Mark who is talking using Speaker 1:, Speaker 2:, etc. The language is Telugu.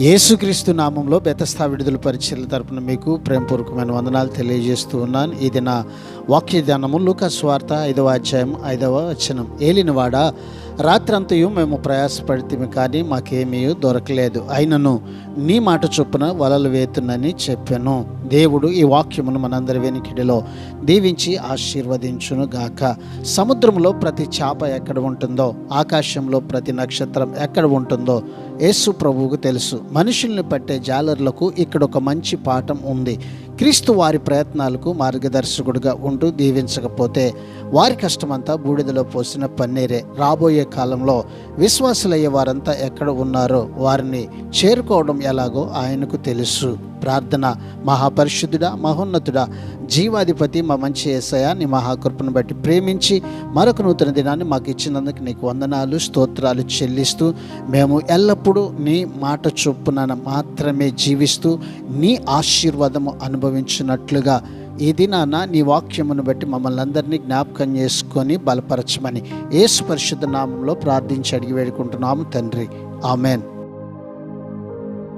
Speaker 1: యేసుక్రీస్తు నామంలో బెతస్తా విడుదల పరిచర్ల తరపున మీకు ప్రేమపూర్వకమైన వందనాలు తెలియజేస్తూ ఉన్నాను. ఇది నా వాక్య ధ్యానము. లూకా సువార్త 5వ అధ్యాయం 5వ వచనం. ఏలినవాడా, రాత్రంతయు మేము ప్రయాసపడితిమి, కానీ మాకేమీ దొరకలేదు. అయినను నీ మాట చొప్పున వలలు వేతునని చెప్పాను. దేవుడు ఈ వాక్యమును మనందరి వెనుకిడిలో దీవించి ఆశీర్వదించును గాక. సముద్రంలో ప్రతి చేప ఎక్కడ ఉంటుందో, ఆకాశంలో ప్రతి నక్షత్రం ఎక్కడ ఉంటుందో యేసు ప్రభువుకు తెలుసు. మనుషుల్ని పట్టే జాలర్లకు ఇక్కడ ఒక మంచి పాఠం ఉంది. క్రీస్తు వారి ప్రయత్నాలకు మార్గదర్శకుడిగా ఉంటూ దీవించకపోతే వారి కష్టమంతా బూడిదలో పోసిన పన్నీరే. రాబోయే కాలంలో విశ్వాసులయ్యే వారంతా ఎక్కడ ఉన్నారో వారిని చేరుకోవడం ఎలాగో ఆయనకు తెలుసు. ప్రార్థన. మహాపరిశుద్ధుడా, మహోన్నతుడా, జీవాధిపతి, మా మంచి యేసయ్య, నీ మహాకృపను బట్టి ప్రేమించి మరొక నూతన దినాన్ని మాకు ఇచ్చినందుకు నీకు వందనాలు, స్తోత్రాలు చెల్లిస్తూ మేము ఎల్లప్పుడూ నీ మాట చొప్పున మాత్రమే జీవిస్తూ నీ ఆశీర్వాదము అనుభవించినట్లుగా ఈ దినాన నీ వాక్యమును బట్టి మమ్మల్ని అందరినీ జ్ఞాపకం చేసుకొని బలపరచమని యేసు పరిశుద్ధ నామంలో ప్రార్థించి అడిగి వేడుకుంటున్నాము తండ్రి. ఆమెన్.